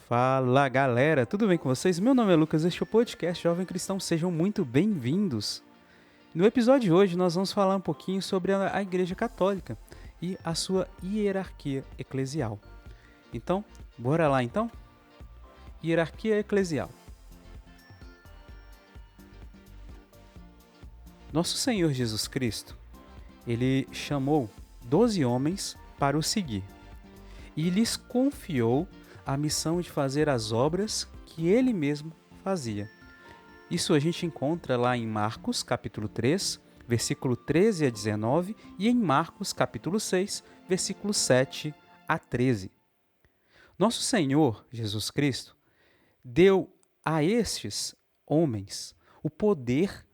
Fala galera, tudo bem com vocês? Meu nome é Lucas, este é o podcast Jovem Cristão, sejam muito bem-vindos. No episódio de hoje nós vamos falar um pouquinho sobre a Igreja Católica e a sua hierarquia eclesial. Então, bora lá então? Hierarquia eclesial. Nosso Senhor Jesus Cristo, ele chamou 12 homens para o seguir e lhes confiou a missão de fazer as obras que ele mesmo fazia. Isso a gente encontra lá em Marcos, capítulo 3, versículo 13 a 19, e em Marcos, capítulo 6, versículo 7 a 13. Nosso Senhor Jesus Cristo deu a estes homens o poder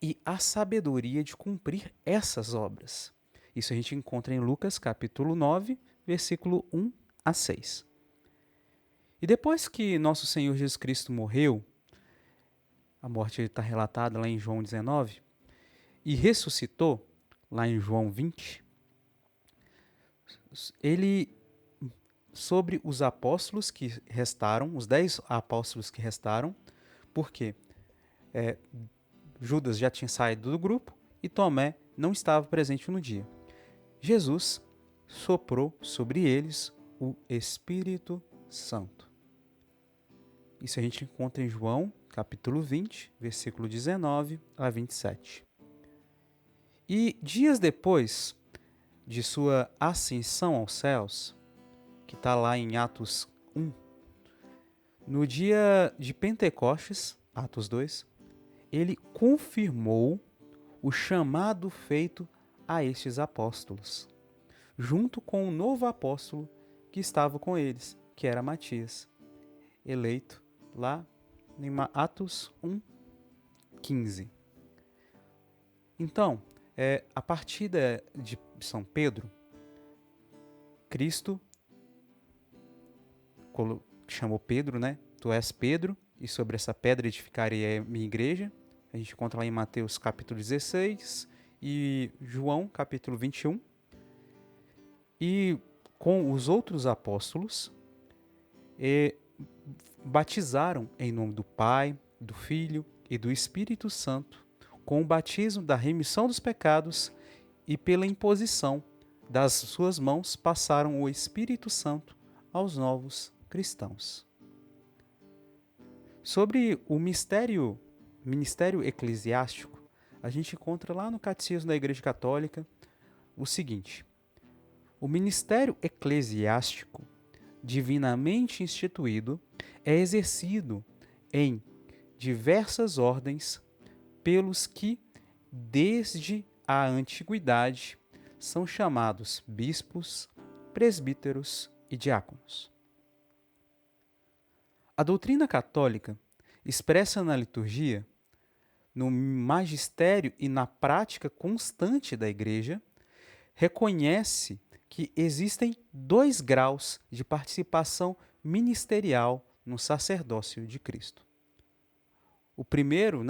e a sabedoria de cumprir essas obras. Isso a gente encontra em Lucas, capítulo 9, versículo 1 a 6. E depois que nosso Senhor Jesus Cristo morreu, a morte está relatada lá em João 19, e ressuscitou, lá em João 20, ele, sobre os apóstolos que restaram, os 10 apóstolos que restaram, porque Judas já tinha saído do grupo e Tomé não estava presente no dia. Jesus soprou sobre eles o Espírito Santo. Isso a gente encontra em João, capítulo 20, versículo 19 a 27. E dias depois de sua ascensão aos céus, que está lá em Atos 1, no dia de Pentecostes, Atos 2, ele confirmou o chamado feito a estes apóstolos, junto com um novo apóstolo que estava com eles, que era Matias, eleito lá em Atos 1, 15. Então, a partir de São Pedro, Cristo chamou Pedro, né? Tu és Pedro, e sobre essa pedra edificarei a minha igreja. A gente encontra lá em Mateus capítulo 16 e João capítulo 21. E com os outros apóstolos, batizaram em nome do Pai, do Filho e do Espírito Santo, com o batismo da remissão dos pecados, e pela imposição das suas mãos passaram o Espírito Santo aos novos cristãos. Sobre o ministério eclesiástico, a gente encontra lá no Catecismo da Igreja Católica o seguinte: o ministério eclesiástico divinamente instituído é exercido em diversas ordens pelos que, desde a antiguidade, são chamados bispos, presbíteros e diáconos. A doutrina católica, expressa na liturgia, no magistério e na prática constante da Igreja, reconhece que existem 2 graus de participação ministerial no sacerdócio de Cristo. O primeiro,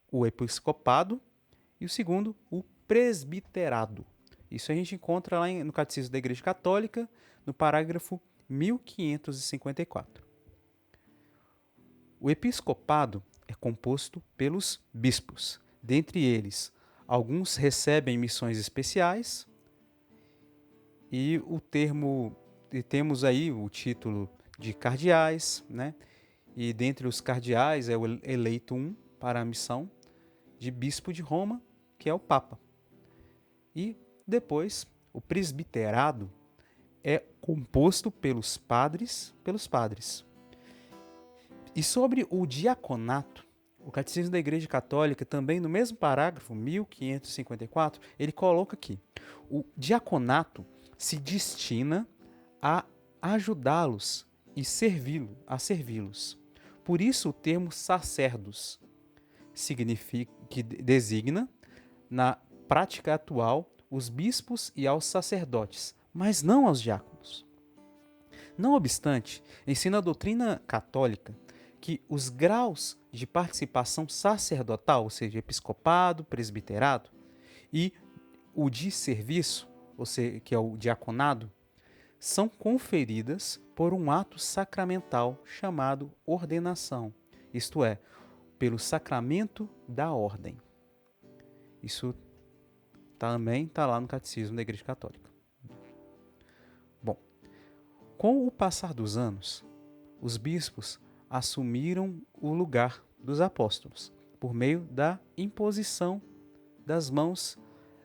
o episcopado, e o segundo, o presbiterado. Isso a gente encontra lá no Catecismo da Igreja Católica, no parágrafo 1554. O episcopado é composto pelos bispos. Dentre eles, alguns recebem missões especiais, e temos aí o título de cardeais, E dentre os cardeais é o eleito um para a missão de bispo de Roma, que é o Papa. E depois, o presbiterado é composto pelos padres. E sobre o diaconato, o Catecismo da Igreja Católica, também no mesmo parágrafo, 1554, ele coloca que o diaconato se destina a ajudá-los e servi-los. Por isso o termo sacerdos que designa, na prática atual, os bispos e aos sacerdotes, mas não aos diáconos. Não obstante, ensina a doutrina católica que os graus de participação sacerdotal, ou seja, episcopado, presbiterado, e o de serviço, ou seja, que é o diaconado, são conferidas por um ato sacramental chamado ordenação, isto é, pelo sacramento da ordem. Isso também está lá no Catecismo da Igreja Católica. Bom, com o passar dos anos, os bispos assumiram o lugar dos apóstolos por meio da imposição das mãos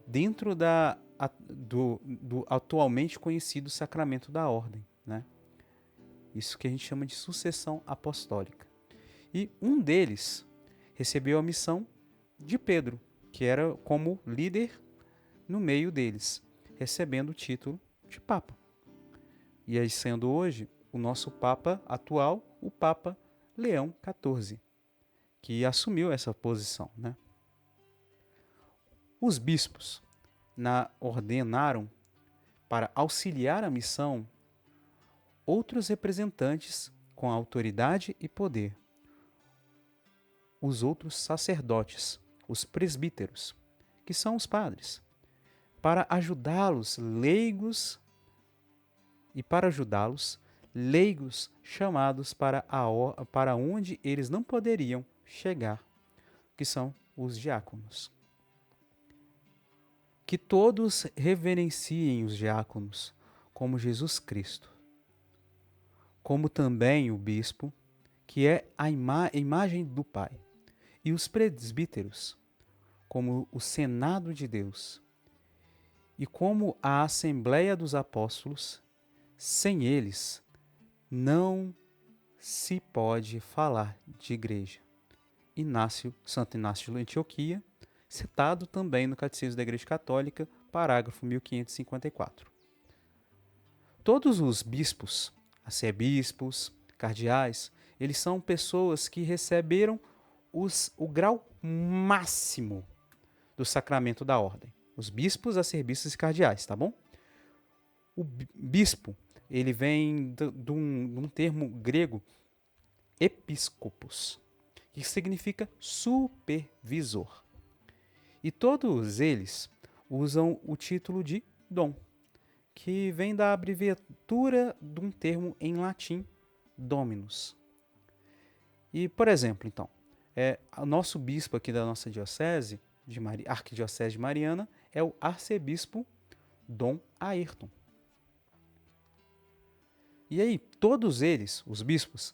dentro do atualmente conhecido sacramento da ordem, né? Isso que a gente chama de sucessão apostólica. E um deles recebeu a missão de Pedro, que era como líder no meio deles, recebendo o título de Papa. E aí sendo hoje o nosso Papa atual, o Papa Leão XIV, que assumiu essa posição, né? Os bispos ordenaram para auxiliar a missão outros representantes com autoridade e poder, os outros sacerdotes, os presbíteros, que são os padres, para ajudá-los, leigos chamados para onde eles não poderiam chegar, que são os diáconos. Que todos reverenciem os diáconos como Jesus Cristo, como também o bispo, que é a imagem do Pai, e os presbíteros, como o Senado de Deus, e como a Assembleia dos Apóstolos. Sem eles, não se pode falar de igreja. Santo Inácio de Antioquia, citado também no Catecismo da Igreja Católica, parágrafo 1554. Todos os bispos, arcebispos, cardeais, eles são pessoas que receberam o grau máximo do sacramento da ordem. Os bispos, arcebispos e cardeais, tá bom? O bispo, ele vem de um termo grego, episcopos, que significa supervisor. E todos eles usam o título de dom, que vem da abreviatura de um termo em latim, dominus. E, por exemplo, então, o nosso bispo aqui da nossa diocese, Arquidiocese de Mariana, é o arcebispo Dom Ayrton. E aí, todos eles, os bispos,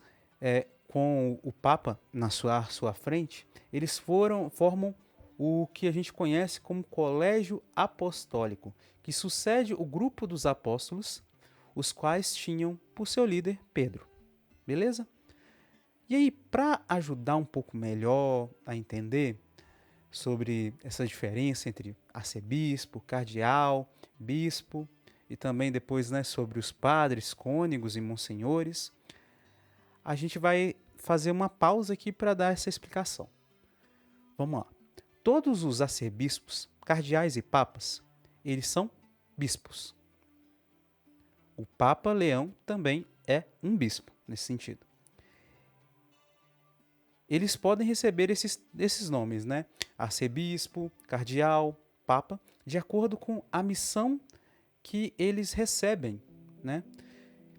com o Papa na sua frente, eles formam o que a gente conhece como Colégio Apostólico, que sucede o grupo dos apóstolos, os quais tinham por seu líder Pedro. Beleza? E aí, para ajudar um pouco melhor a entender sobre essa diferença entre arcebispo, cardeal, bispo, e também depois, né, sobre os padres, cônegos e monsenhores, a gente vai fazer uma pausa aqui para dar essa explicação. Vamos lá. Todos os arcebispos, cardeais e papas, eles são bispos. O Papa Leão também é um bispo, nesse sentido. Eles podem receber esses nomes, né? Arcebispo, cardeal, papa, de acordo com a missão que eles recebem, né?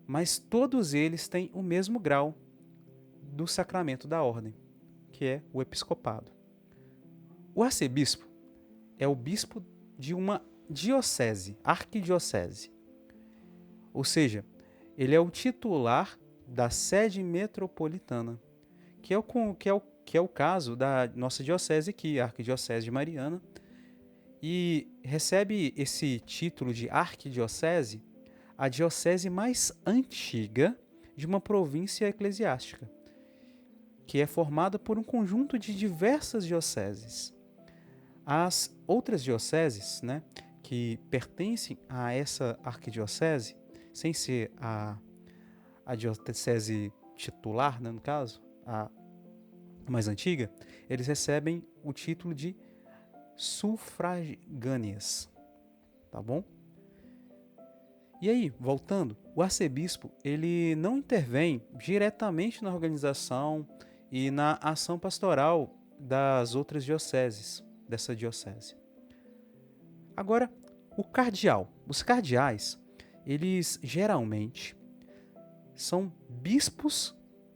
Mas todos eles têm o mesmo grau do sacramento da ordem, que é o episcopado. O arcebispo é o bispo de uma diocese, arquidiocese. Ou seja, ele é o titular da sede metropolitana, que é o caso da nossa diocese aqui, a Arquidiocese de Mariana, e recebe esse título de arquidiocese a diocese mais antiga de uma província eclesiástica, que é formada por um conjunto de diversas dioceses. As outras dioceses, né, que pertencem a essa arquidiocese, sem ser a diocese titular, né, no caso, a mais antiga, eles recebem o título de sufragâneas, tá bom? E aí, voltando, o arcebispo, ele não intervém diretamente na organização e na ação pastoral das outras dioceses, dessa diocese. Agora, o cardeal. Os cardeais, eles geralmente são bispos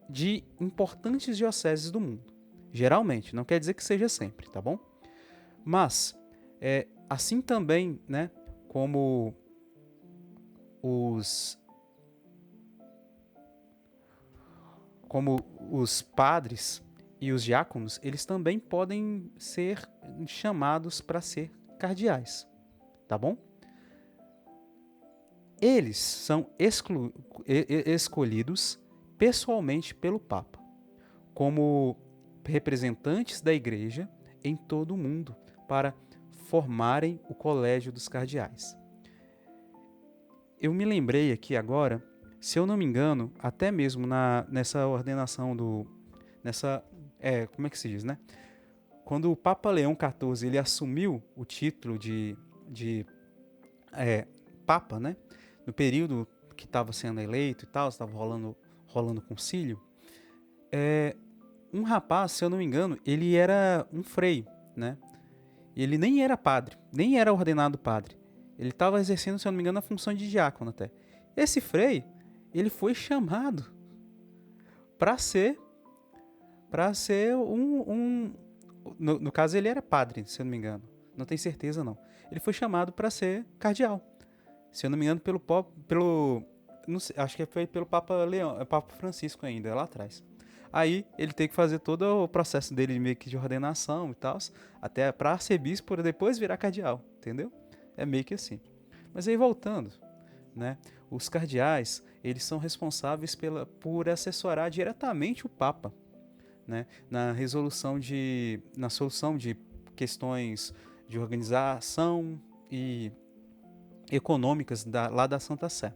de importantes dioceses do mundo. Geralmente, não quer dizer que seja sempre, tá bom? Mas, assim também, né, como os padres e os diáconos, eles também podem ser chamados para ser cardeais, tá bom? Eles são escolhidos pessoalmente pelo Papa, como representantes da Igreja em todo o mundo, para formarem o Colégio dos Cardeais. Eu me lembrei aqui agora, se eu não me engano, até mesmo nessa ordenação como é que se diz, né? Quando o Papa Leão XIV ele assumiu o título de Papa, né? No período que estava sendo eleito e tal, estava rolando concílio, um rapaz, se eu não me engano, ele era um frei, né? Ele nem era padre, nem era ordenado padre. Ele estava exercendo, se eu não me engano, a função de diácono até. Esse frei, ele foi chamado para ser no caso ele era padre, se eu não me engano. Não tenho certeza não. Ele foi chamado para ser cardeal. Se eu não me engano não sei, acho que foi pelo Papa Leão, Papa Francisco ainda, lá atrás. Aí ele tem que fazer todo o processo dele meio que de ordenação e tal, até para arcebispo, para depois virar cardeal, entendeu? É meio que assim. Mas aí voltando, né? Os cardeais, eles são responsáveis por assessorar diretamente o Papa, né? Na solução de questões de organização e econômicas lá da Santa Sé.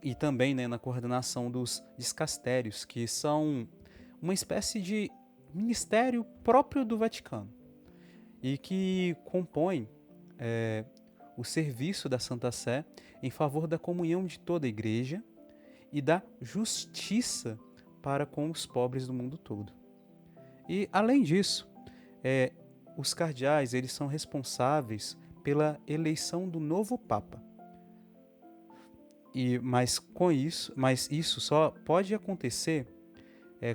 E também, né, na coordenação dos dicastérios, que são uma espécie de ministério próprio do Vaticano e que compõem o serviço da Santa Sé em favor da comunhão de toda a Igreja e da justiça para com os pobres do mundo todo. E, além disso, os cardeais eles são responsáveis pela eleição do novo Papa. Mas isso só pode acontecer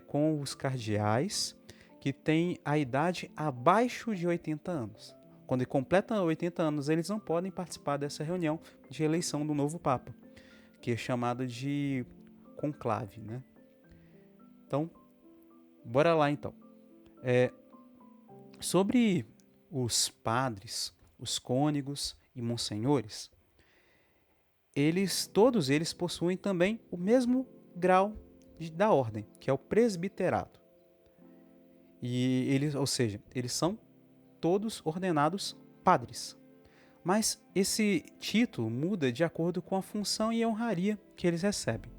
com os cardeais que têm a idade abaixo de 80 anos. Quando completam 80 anos, eles não podem participar dessa reunião de eleição do novo Papa, que é chamada de conclave, né? Então, bora lá então. Sobre os padres, os cônegos e monsenhores, todos eles possuem também o mesmo grau da ordem, que é o presbiterato. Ou seja, eles são todos ordenados padres. Mas esse título muda de acordo com a função e a honraria que eles recebem.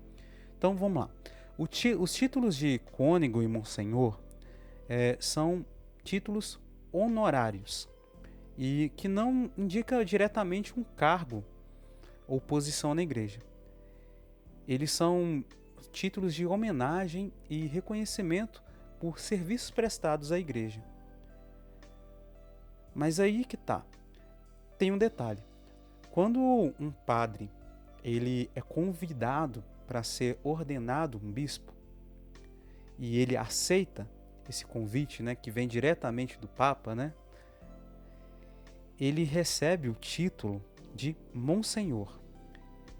Então vamos lá. Os títulos de cônego e monsenhor são títulos honorários e que não indica diretamente um cargo ou posição na igreja. Eles são títulos de homenagem e reconhecimento por serviços prestados à igreja. Mas aí que tá. Tem um detalhe. Quando um padre ele é convidado para ser ordenado um bispo e ele aceita esse convite, né, que vem diretamente do Papa, né, ele recebe o título de monsenhor,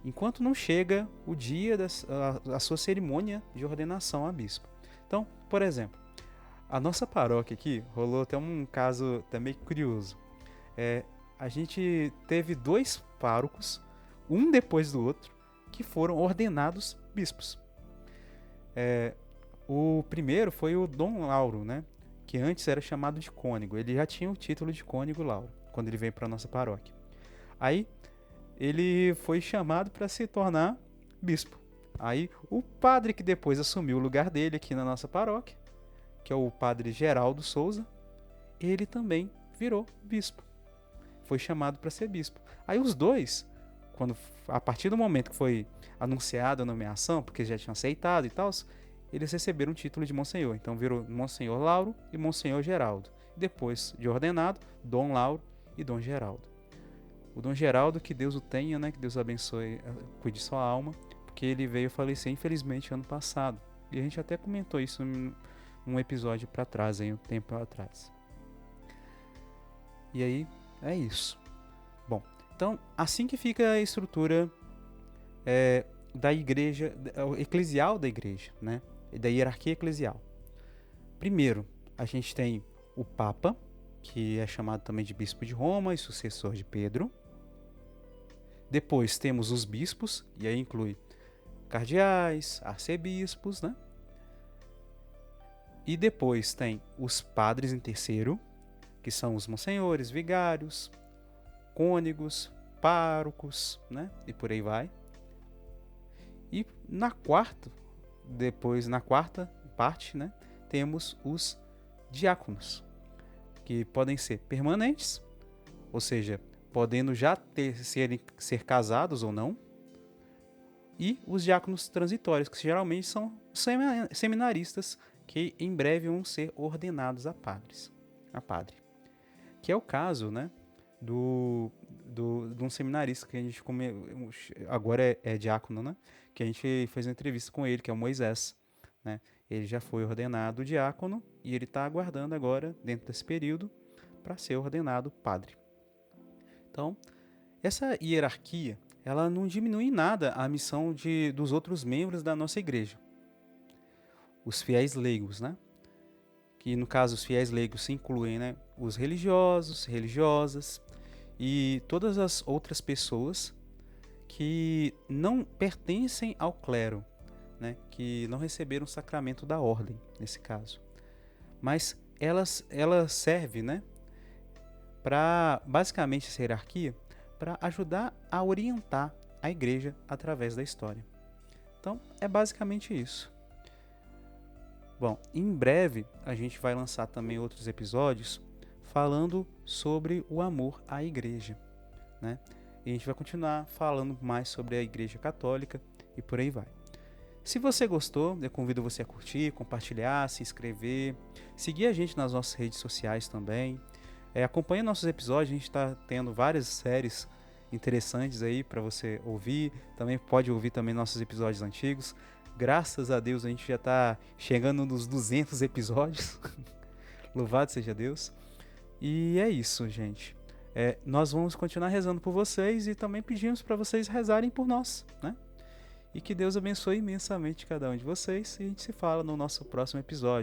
enquanto não chega o dia da sua cerimônia de ordenação a bispo. Então, por exemplo, a nossa paróquia aqui rolou até um caso até meio curioso. A gente teve 2 párocos, um depois do outro, que foram ordenados bispos. O primeiro foi o Dom Lauro, né, que antes era chamado de cônego. Ele já tinha o título de cônego Lauro, quando ele veio para a nossa paróquia. Aí, ele foi chamado para se tornar bispo. Aí, o padre que depois assumiu o lugar dele aqui na nossa paróquia, que é o padre Geraldo Souza, ele também virou bispo. Foi chamado para ser bispo. Aí os dois, a partir do momento que foi anunciada a nomeação, porque já tinham aceitado e tal, eles receberam o título de monsenhor. Então virou Monsenhor Lauro e Monsenhor Geraldo. Depois de ordenado, Dom Lauro e Dom Geraldo. O Dom Geraldo, que Deus o tenha, né? Que Deus abençoe, cuide de sua alma, porque ele veio falecer, infelizmente, ano passado. E a gente até comentou isso num episódio para trás, um tempo atrás. E aí, é isso. Bom, então, assim que fica a estrutura da igreja, eclesial da igreja, né? Da hierarquia eclesial. Primeiro, a gente tem o Papa, que é chamado também de Bispo de Roma e sucessor de Pedro. Depois temos os bispos, e aí inclui cardeais, arcebispos, né? E depois tem os padres em terceiro, que são os monsenhores, vigários, cônegos, párocos, né? E por aí vai. E na quarta parte, né, temos os diáconos, que podem ser permanentes, ou seja, podendo já ser casados ou não, e os diáconos transitórios, que geralmente são seminaristas que em breve vão ser ordenados a padre. Que é o caso, né, de um seminarista que a gente agora é diácono, né, que a gente fez uma entrevista com ele, que é o Moisés, né? Ele já foi ordenado diácono e ele está aguardando agora, dentro desse período, para ser ordenado padre. Então, essa hierarquia, ela não diminui em nada a missão dos outros membros da nossa igreja. Os fiéis leigos, né? Que no caso os fiéis leigos se incluem, né, os religiosos, religiosas e todas as outras pessoas que não pertencem ao clero, né, que não receberam o sacramento da ordem, nesse caso. Mas ela serve, né, para, basicamente, essa hierarquia, para ajudar a orientar a igreja através da história. Então, é basicamente isso. Bom, em breve a gente vai lançar também outros episódios falando sobre o amor à igreja, né? E a gente vai continuar falando mais sobre a Igreja Católica e por aí vai. Se você gostou, eu convido você a curtir, compartilhar, se inscrever, seguir a gente nas nossas redes sociais também. Acompanhe nossos episódios, a gente está tendo várias séries interessantes aí para você ouvir. Também pode ouvir também nossos episódios antigos. Graças a Deus a gente já está chegando nos 200 episódios. Louvado seja Deus. E é isso, gente. Nós vamos continuar rezando por vocês e também pedimos para vocês rezarem por nós, né? E que Deus abençoe imensamente cada um de vocês. E a gente se fala no nosso próximo episódio.